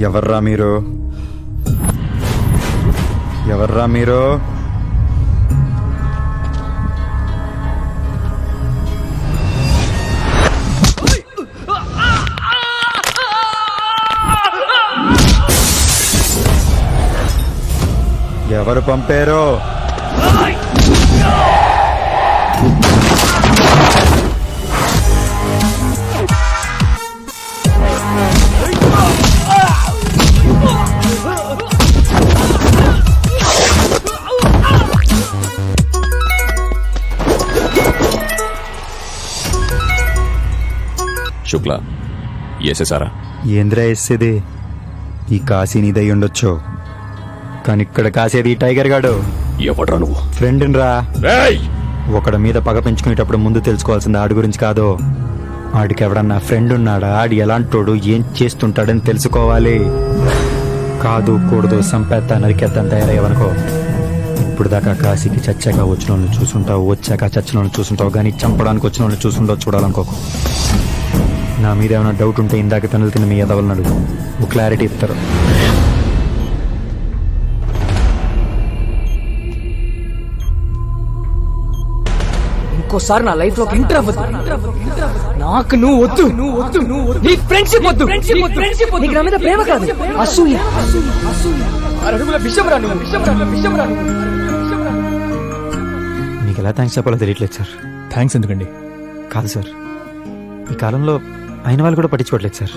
ఎవర్రా మీరు? ఎవర్రా మీరు? ఎవరు పంపారు? శుక్లా వేసేసారా? ఏంద్రా వేసేది? ఈ కాశీ నీదై ఉండొచ్చు, కానీ ఇక్కడ కాసేది ఈ టైగర్ గాడు. ఎవడ్రా నువ్వు? ఫ్రెండ్ రా. ఒకడి మీద పగ పెంచుకునేటప్పుడు ముందు తెలుసుకోవాల్సింది ఆడి గురించి కాదు, ఆడికి ఎవడన్నా ఫ్రెండ్ ఉన్నాడా, ఆడి ఎలాంటోడు, ఏం చేస్తుంటాడని తెలుసుకోవాలి. కాదు కూడదు సంపేత్తా నరికేద్దాం తయారయ్యావనుకో, ఇప్పుడు దాకా కాశీకి చచ్చాక వచ్చిన వాళ్ళని చూసుంటావు, వచ్చాక చచ్చిన వాళ్ళని చూసుంటావు, కానీ చంపడానికి వచ్చిన వాళ్ళని చూసుంటావు చూడాలనుకోకు. నా మీద ఏమైనా డౌట్ ఉంటే ఇందాక తనులు తిన్న మీ ఎదవలన్నాడు, ఓ క్లారిటీ ఇస్తారు. ఇంకోసారి నా లైఫ్ లో ఎంటర్ అవ్వదు. నాకు నువ్వు వద్దు, నీ ఫ్రెండ్షిప్ వద్దు, నీకు నా మీద ప్రేమ కాదు, అసూయ. అడుగుల విషయం రా నువ్వు, విషయం రా. మీకు ఎలా థ్యాంక్స్ చెప్పాలో తెలియట్లేదు సార్. థ్యాంక్స్ ఎందుకండి? కాదు సార్, ఈ కాలంలో అయిన వాళ్ళు కూడా పట్టించుకోవట్లేదు సార్.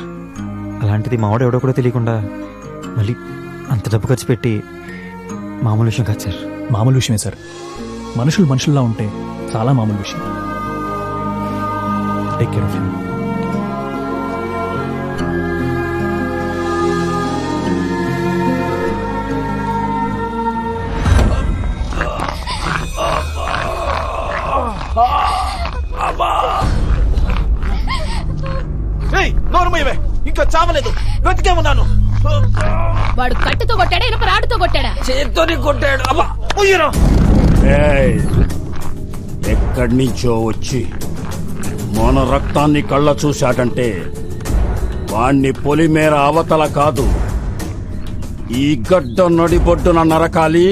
అలాంటిది మావాడు ఎవడో కూడా తెలియకుండా మళ్ళీ అంత డబ్బు ఖర్చు పెట్టి మామూలు విషయం కాదు సార్. మామూలు విషయమే సార్, మనుషులు మనుషుల్లా ఉంటే చాలా మామూలు విషయం. Take care of him. ఇంకా చావలేదు, బ్రతికే ఉన్నాను. వాడు కట్టుతో కొట్టాడా, ఇనప రాడుతో కొట్టాడా? చేత్తోనే కొట్టాడు. ఎక్కడి నుంచో వచ్చి మన రక్తాన్ని కళ్ళ చూశాడంటే వాణ్ణి పొలిమేర అవతల కాదు, ఈ గడ్డ నడిబొడ్డున నరకాలి,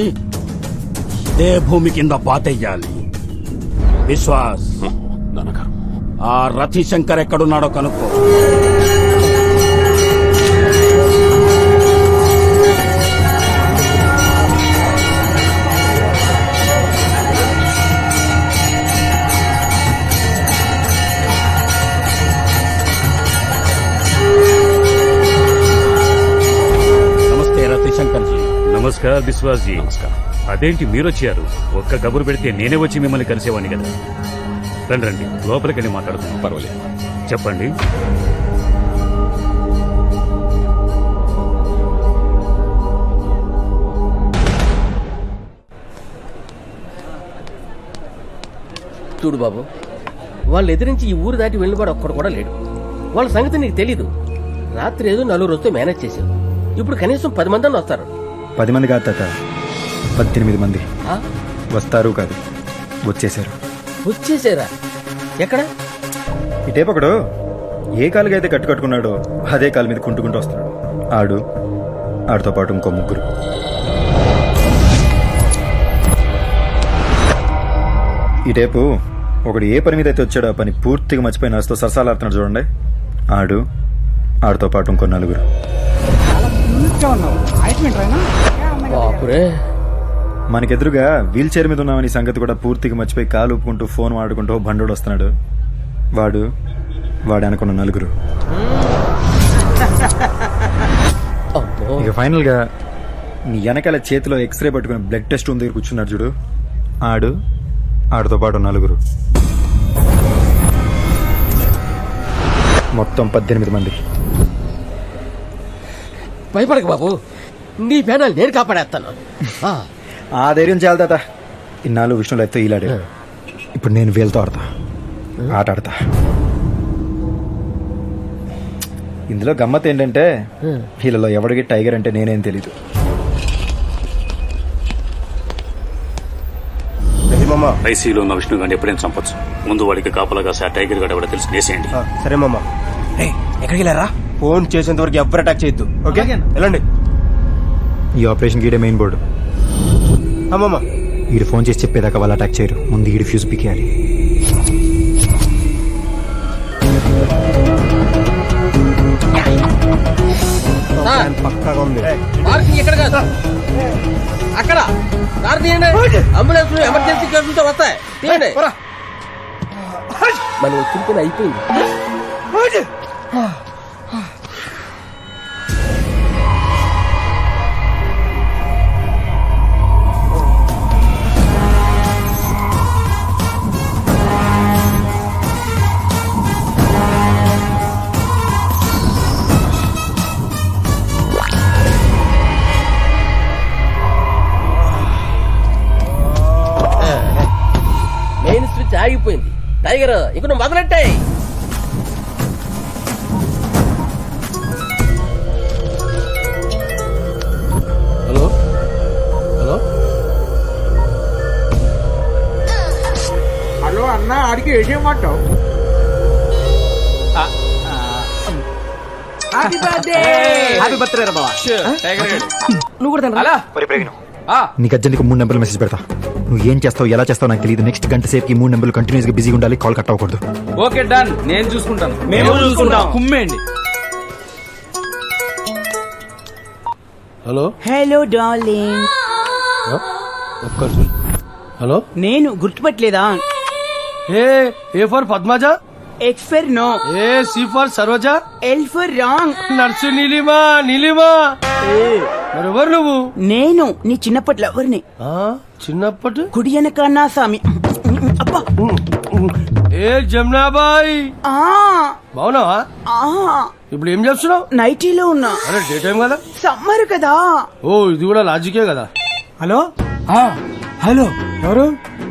ఇదే భూమి కింద పాతెయ్యాలి. విశ్వాస్, ఆ రతిశంకర్ ఎక్కడున్నాడో కనుక్కో. నమస్కారం విశ్వాస్ జీ. అదేంటి మీరొచ్చారు? ఒక్క కబురు పెడితే నేనే వచ్చి మిమ్మల్ని కలిసేవాడిని కదా. రండి రండి, లోపలికి మాట్లాడుతున్నాం. పర్వాలేదు, చెప్పండి. చూడు బాబు, వాళ్ళు ఎదిరించి ఈ ఊరు దాటి వెళ్ళివాడు ఒక్కడు కూడా లేడు. వాళ్ళ సంగతి నీకు తెలీదు. రాత్రి ఏదో 4 రోజుతో మేనేజ్ చేశావు. ఇప్పుడు కనీసం 10 మంది వస్తారు. 10 మంది కాదు తాత, 18 మంది వస్తారు. కాదు, వచ్చేసారు. వచ్చేసారా? ఎక్కడ? ఇటేపు ఒకడు ఏ కాలుగా అయితే కట్టుకున్నాడో అదే కాలు మీద కుంటుకుంటూ వస్తున్నాడు. ఆడితో పాటు ఇంకో 3. ఇటేపు ఒకడు ఏ పని మీద అయితే వచ్చాడో ఆ పని పూర్తిగా మర్చిపోయి నడుస్తూ సరసాలాడుతున్నాడు చూడండి. ఆడితో పాటు ఇంకో 4. మనకెదురుగా వీల్ చైర్ మీద ఉన్నామని సంగతి కూడా పూర్తిగా మర్చిపోయి కాలు ఊపుకుంటూ ఫోన్ వాడుకుంటూ బండోడు వస్తున్నాడు. వాడు అనుకున్న 4. ఇక ఫైనల్ గా నీ వెనకాల చేతిలో ఎక్స్రే పట్టుకుని బ్లడ్ టెస్ట్ ఉంది దగ్గర కూర్చున్నాడు చూడు. ఆడితో పాటు 4. మొత్తం 18 మంది. భయపడక బాబు, నీ పేనాలు నేను కాపాడేస్తాను. ఆ ధైర్యం చాలు తాత. ఇన్నాళ్ళు విష్ణు లైఫ్తో ఈలాడే, ఇప్పుడు నేను వీళ్ళతో ఆట ఆడతా. ఇందులో గమ్మత్ ఏంటంటే వీళ్ళలో ఎవడికి టైగర్ అంటే నేనేం తెలీదు. ఐసీలో ఉన్న విష్ణు గారిని ఎప్పుడైనా చంపొచ్చు. ముందు వాడికి కాపలాగా ఆ టైగర్ గడ ఎవడో తెలిసి వేసేయండి. సరే మామ. ఎక్కడికి వెళ్ళారా? ఫోన్ చేసేంత వరకు ఎవరు అటాక్ చేయొద్దు. ఓకే, వెళ్ళండి. ఈ ఆపరేషన్ గీడే మెయిన్ బోర్డు. మామ, వీడు ఫోన్ చేసి చెప్పేదాకా వాళ్ళు అటాక్ చేయరు. ముందు వీడి ఫ్యూజ్ పికేయాలి. పక్కాగా ఉంది. మార్కింగ్ ఎక్కడ కాదు, అక్కడ. కారు తీయండి, అంబులెన్స్ ఎమర్జెన్సీ కేసులతో వస్తాయి. తీయండి. మనం వచ్చిన పని అయిపోయింది. మెయిన్ స్విచ్ ఆగిపోయింది. టైగర్ ఇక నువ్వు మొదలెట్టాయి. హలో హలో హలో అన్న, ఆడికి ఏసేయమంటావు? హ్యాపీ బర్త్డే రా బావా. నువ్వు కూడా తినరా? నీకు అర్జెంట్గా 3 నెంబర్లు మెసేజ్ పెడతా. నువ్వు ఏం చేస్తావు, ఎలా చేస్తావు నాకు తెలియదు. నెక్స్ట్ గంట సేపుకి 3 నెంబర్లు కంటిన్యూస్ గా బిజీగా ఉండాలి. కాల్ కట్ అవ్వకూడదు. ఓకే డన్, నేను చూసుకుంటాను. మేము చూసుకుంటాం. కుమ్మేయండి. Hello hello darling. హలో, నేను గుర్తుపట్టలేదా? A for Padmaja, X for no, A C for Saroja, L for wrong. Nurse Neelima. Neelima మరెవరు నువ్వు? నేను నీ చిన్నప్పటి లవర్ని. చిన్నప్పటి కుడి వెనక నా సామి. అబ్బా. ఏ జమునాబాయ్, ఆ, బావునావా? ఆ, ఇప్పుడు ఏం చేస్తున్నావు? నైటీలో ఉన్నా. అరే డే టైం కదా. సమ్మర్ కదా. ఓ ఇది కూడా లాజికే కదా. హలో హలో, ఎవరు?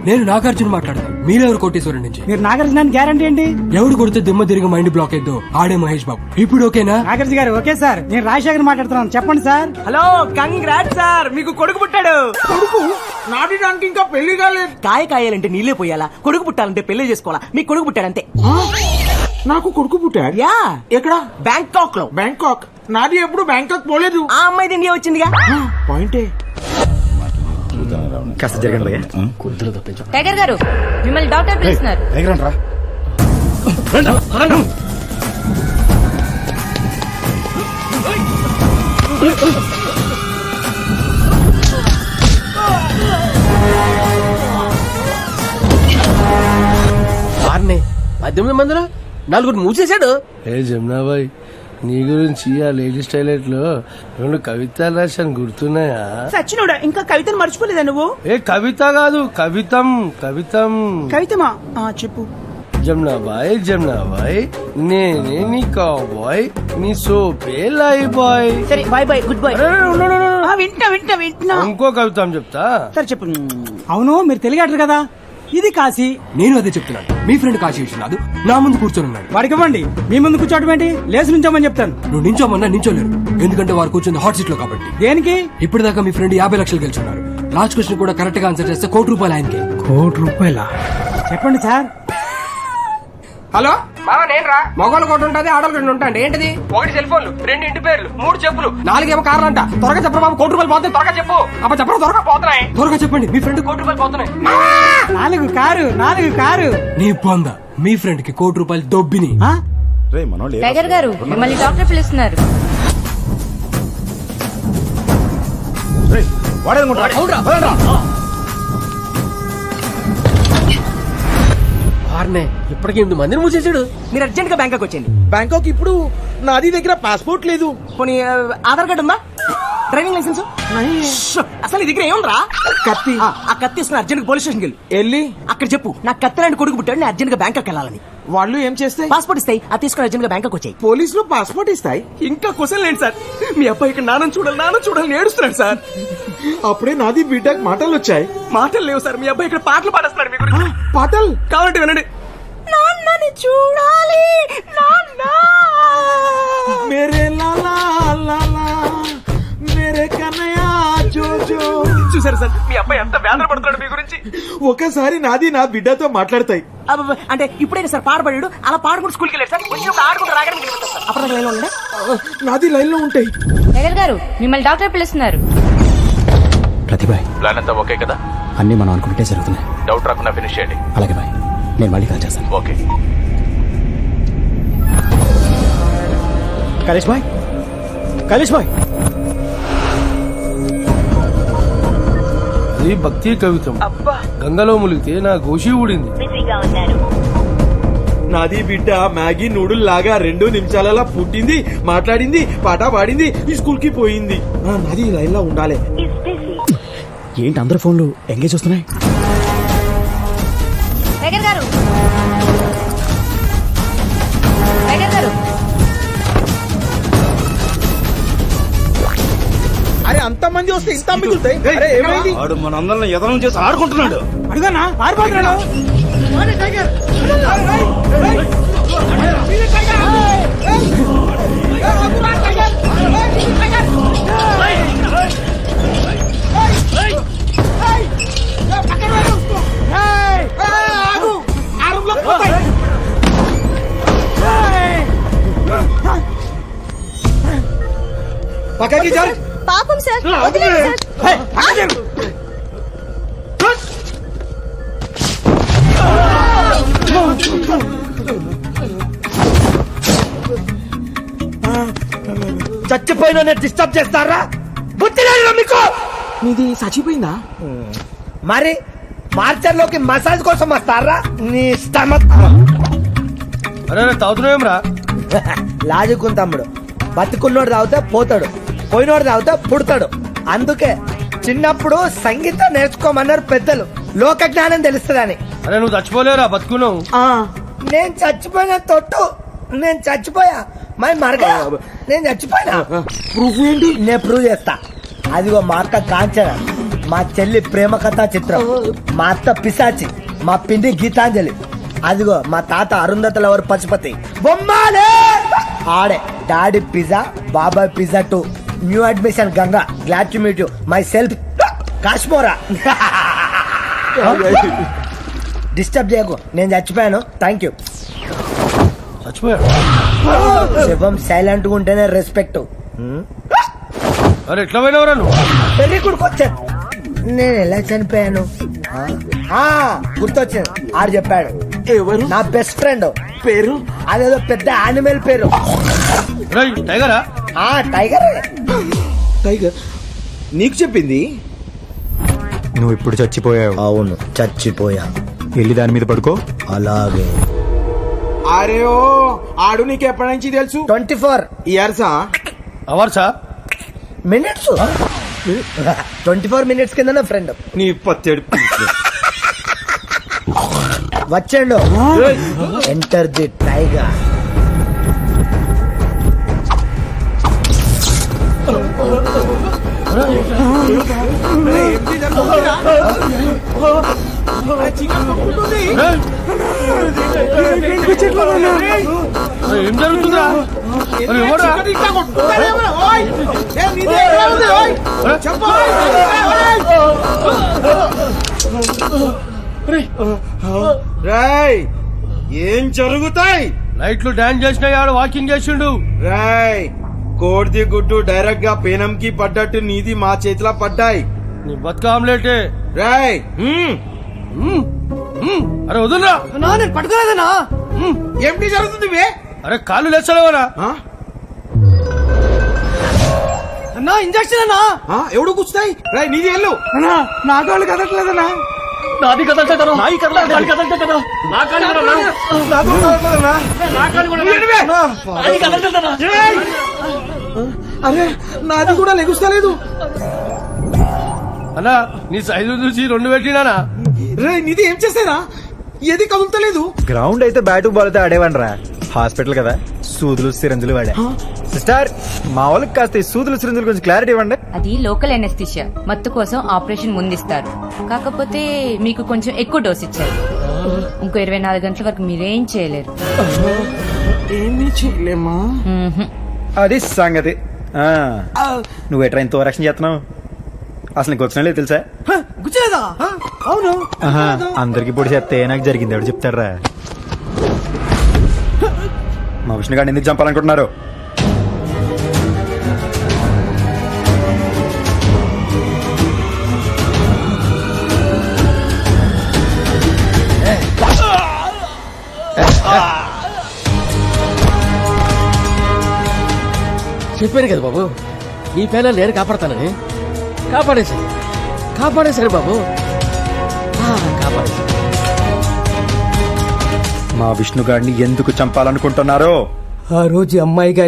నేను నాగార్జున మాట్లాడతాను. మీరెవరు? కోటేశ్వరం నుంచి. మీరు నాగార్జున గ్యారంటీ ఏంటి? ఎవడు కొడితే దిమ్మ తిరిగి మైండ్ బ్లాక్ అయిద్దో ఆడే మహేష్ బాబు. ఇప్పుడు ఓకేనా? నాగార్జున గారు ఓకే సార్. నేను రాజశేఖర్ మాట్లాడుతున్నాను, చెప్పండి సార్. హలో, కంగ్రాట్ సార్, మీకు కొడుకు పుట్టాడు. కొడుకు నాటిడానికి ఇంకా పెళ్లి కాలేదు. కాయ కాయాలంటే నీళ్ళే పోయాలా, కొడుకు పుట్టాలంటే పెళ్లి చేసుకోవాలా. మీకు కొడుకు పుట్టాడంతే. నాకు కొడుకు పుట్టాడు. యా, ఎక్కడ? బ్యాంకాక్ లో. బ్యాంకాక్? నాది ఎప్పుడు బ్యాంకాక్ పోలేదు. ఆ అమ్మాయి ఇండియా వచ్చిందిగా. పాయింటే. కాస్త జరగండి భయ్యా. టైగర్ గారు, మిమ్మల్ని డాక్టర్ పిలుస్తున్నారు. వారిని 18 మందిలో 4 మూసేశాడు. ఏ జమునాబాయ్, నీ గురించి ఆ లేడీస్ టాయిలెట్ లో 2 కవితలు రాశాను, గుర్తున్నాయా? సచ్చినోడా, ఇంకా కవితను మర్చిపోలేదా నువ్వు? ఏ కవిత కాదు, కవితం. కవితం. కవితమా? చెప్పు. జమునాబాయ్, జమునాబాయ్, నేనే నీ కాబాయ్, నీ సోపే లై బాయ్. సరే, బాయ్ బాయ్, గుడ్ బాయ్. వింటా వింటా వింటున్నా. ఇంకో కవితం చెప్తా. సరే చెప్పు. అవును, మీరు తెలియగలరు కదా, ఇది కాశీ. నేను అదే చెప్తున్నాను. మీ ఫ్రెండ్ కాశీ విశ్వనాథ్ నా ముందు కూర్చొని ఉన్నాడు. వాడికి ఇవ్వండి. మీ ముందు కూర్చోవడం ఏంటి? లేచి నుంచోమని చెప్తాను. నువ్వు నించోమన్నా నించోలేరు, ఎందుకంటే వారు కూర్చుంది హాట్ సీట్ లో కాబట్టి. దేనికి? ఇప్పటిదాకా మీ ఫ్రెండ్ 50 లక్షలు గెలుచున్నారు. లాస్ట్ క్వశ్చన్ కూడా కరెక్ట్ గా ఆన్సర్ చేస్తే ₹1,00,00,000 ఆయనకి. ₹1,00,00,000? చెప్పండి సార్. హలో మామ, నేను రా. మగవాళ్ళు ఒకటి ఉంటుంది, ఆడవాళ్ళు 2 ఉంటాయండి. ఏంటిది? 1 సెల్ ఫోన్లు, 2 ఇంటి పేర్లు, 3 చెప్పులు, 4 ఏమో కార్లు అంట. త్వరగా చెప్పరు బాబు, ₹1,00,00,000 పోతుంది. త్వరగా చెప్పు. అప్ప చెప్పరు, త్వరగా పోతున్నాయి. త్వరగా చెప్పండి, మీ ఫ్రెండ్ ₹1,00,00,000 పోతున్నాయి. 4 కారు. నీ పొంద, మీ ఫ్రెండ్ కి ₹1,00,00,000 దొబ్బిని. టైగర్ గారు, మిమ్మల్ని డాక్టర్ పిలుస్తున్నారు. ఇప్పటికి 8 మందిని మూసేసాడు. మీరు అర్జెంట్ గా బ్యాంకాక్ వచ్చేయండి. బ్యాంకాక్ ఇప్పుడు నాది దగ్గర పాస్పోర్ట్ లేదు. పోనీ ఆధార్ కార్డు ఉందా? Driving licence? అసలు నీ దగ్గర ఏముందిరా? కత్తి. ఆ కత్తి ఇస్తున్న అర్జెంట్ పోలీస్ స్టేషన్కి వెళ్ళి అక్కడ చెప్పు, నాకు కత్తి లాంటి కొడుకు పుట్టాడు, నేను అర్జెంట్ గా బ్యాంకాక్ వెళ్ళాలని. వాళ్ళు ఏం చేస్తాయి? పాస్పోర్ట్ ఇస్తాయి, అది తీసుకుని అర్జెంట్ గా బ్యాంకుకి వచ్చాయి. పోలీసులు పాస్పోర్ట్ ఇస్తాయి. ఇంకా క్వశ్చన్ లేండి సార్. మీ అబ్బాయి ఇక్కడ నాన్న చూడాలని ఏడుస్తున్నాడు సార్. అప్పుడే నాది బిడ్డకు మాటలు వచ్చాయి. మాటలు లేవు సార్. మీ అబ్బాయి ఇక్కడ పాటలు పాడేస్తున్నాడు. మీ గురించి పాటలు కావాలంటే వినండి. నాన్నని చూడాలి నాన్న. మేరే లాలా లాలా మేరే కన్నయ్య జోజో. చూసారు సార్ మీ అబ్బాయి ఎంత వేదన పడుతున్నాడు మీ గురించి. ఒకసారి నాది నా బిడ్డతో మాట్లాడతాయి. అంటే ఇప్పుడే సార్ పాడబడాడు, అలా పాడుకుంటూ స్కూల్కి వెళ్ళాడు సార్. వచ్చినప్పుడు ఆడుకుంటూ రాగడానికి అప్పుడు లైన్ లో ఉండే. నాది లైన్ లో ఉంటాయి. టైగర్ గారు మిమ్మల్ని డాక్టర్ పిలుస్తున్నారు. ప్రతిభాయ్ ప్లాన్ అంతా ఓకే కదా? అన్ని మనం అనుకుంటే జరుగుతున్నాయి. డౌట్ రాకుండా ఫినిష్ చేయండి. అలాగే బాయ్, నేను మళ్ళీ కాల్ చేస్తాను. ఓకే. కలేష్ బాయ్, ఇది భక్తి కవితం. గంగలో ములిగితే నా గోషి ఊడింది. నాది బిడ్డ మ్యాగీ నూడుల్ లాగా 2 నిమిషాలలో పుట్టింది, మాట్లాడింది, పాట పాడింది, ఈ స్కూల్ కి పోయింది. నాది లైన్ లో ఉండాలి. ఏంటి అందరు ఫోన్లు ఎంగేజ్ వస్తున్నాయి? టైగర్ గారు, టైగర్ గారు, అరే అంత మంది వస్తే ఇంత మిగులుతాయి. అరే ఏమైంది? వాడు మనందరిని ఎదనం చేసి ఆడుకుంటున్నాడు. అడుగునా పారిపోతున్నాడు. పక్కకి జరు. పాపం సార్, వదిలేండి సార్. చచ్చిపోయిన డిస్టర్బ్ చేస్తారా? బుద్ధి లేదు మీకు? నీది చచ్చిపోయిందా? మరి మార్చర్లోకి మసాజ్ కోసం వస్తారా? నీ స్టమక్. అరే తాగుతున్నాం రా. లాజుకుని తమ్ముడు, బతుకున్నోడు తాగితే పోతాడు, పోయినోడు తాగితే పుడతాడు. అందుకే చిన్నప్పుడు సంగీతం నేర్చుకోమన్నారు పెద్దలు, లోక జ్ఞానం తెలుస్తుందని. అరే నువ్వు చచ్చిపోలేరా, బతుకున్నావు. నేను చచ్చిపోయిన తొట్టు, నేను చచ్చిపోయా మరి మరగా, నేను చచ్చిపోయినా. ప్రూఫ్ ఏంటి? నేను ప్రూవ్ చేస్తా. అదిగో మా అక్క కాంచన, మా చెల్లి ప్రేమ కథా చిత్రం, మా అత్త పిశాచి, మా పిండి గీతాంజలి, అదిగో మా తాత అరుంధతల ఎవరు పశుపతి. బొమ్మాలే ఆడే డాడీ పిజ్జా, బాబాయ్ pizza 2, new admission Ganga, glad to meet you, myself Kashmora. Disturb చేయకు, నేను చచ్చిపోయాను. Thank you. శివం సైలెంట్ గా ఉంటేనే రెస్పెక్ట్. అరే ఎట్లా పోయినవరా నువ్వు? పెళ్లి కొడుకు వచ్చాను. నేను ఎలా చనిపోయాను గుర్తొచ్చింది. ఆడు చెప్పాడు. ఎవరు? నా బెస్ట్ ఫ్రెండ్. పేరు? అదేదో పెద్ద యానిమల్ పేరు. టైగరా? టైగర్. టైగర్ నీకు చెప్పింది? నువ్వు ఇప్పుడు చచ్చిపోయావు. అవును చచ్చిపోయా. వెళ్ళి దాని మీద పడుకో. అలాగే. అరే ఓ ఆడు నీకు ఎప్పటి నుంచి తెలుసు? 24 ఇయర్సా? అవర్సా? మినిట్స్. 24 మినిట్స్ కింద నా ఫ్రెండ్. నీ 17 వచ్చాడు. Enter the tiger. ఏం జరుగుతుందా? ఏం జరుగుతాయి? నైట్లు డాన్స్ చేసిన ఆడు వాకింగ్ చేసిండు. రాయ్ కోడిది గుడ్డు డైరెక్ట్ గా పేనంకి పడ్డట్టు నీది మా చేతిలో పడ్డాయి. నీ బతుక ఆమ్లెటే. రాయ్ అరే వదులురా. నేను పట్టుకోలేదనా. ఏమిటి జరుగుతుంది? అరే కాళ్ళు లేచలేవరా? అన్నా ఇంజక్షన్ అన్నా. ఎవడు కూర్చుతాయి? రాయ్ నీది వెళ్ళు. అన్నా నా కాళ్ళు కదట్లేదన్నా. నాది కదంటే కదా, నాయి కదంటే కదా, నా కాళ్ళు కూడా నా. నా కాళ్ళు కూడా నా. నాది కదంటే కదా. అరే నాది కూడా లెగుస్తలేదు. అన్నా నీ సైజు చూసి 2 పెట్టినానా? రే నీది ఏం చేస్తారా? ఏది కదులుతలేదు. గ్రౌండ్ అయితే బ్యాటు బాల్ అయితే ఆడేవనరా, హాస్పిటల్ కదా సూదులు సిరంజులు వాడా. సిస్టర్, మా వాళ్ళకి కాస్త ఈ సూదులు సిరంజులు గురించి క్లారిటీ ఇవ్వండి. అది లోకల్ ఎనెస్థిషియా, మత్తు కోసం ఆపరేషన్ ముందిస్తారు. కాకపోతే మీకు కొంచెం ఎక్కువ డోస్ ఇచ్చారు. ఇంకో 24 గంటల వరకు మీరేం చేయలేరు. ఏమీ చేయలేమా? మ్మ్హ్మ్. అది సంగతి. నువ్వు ఎట్రా ఇంత రక్షణ చేస్తున్నావు? అసలు నీకు వచ్చినా లేదు తెలుసా? గుచ్చలేదా? అవును. అందరికి పొడి చేస్తే నాకు జరిగింది ఎవడు చెప్తారా? మా విష్ణు గారిని ఎందుకు చంపాలనుకుంటున్నారు? చెప్పాను కదా బాబు, ఈ పేన నేను కాపాడతానని. కాపాడేశారు బాబు, కాపాడేశారు. మా విష్ణు గారిని ఎందుకు చంపాలనుకుంటున్నారో? ఆ రోజు అమ్మాయి గారి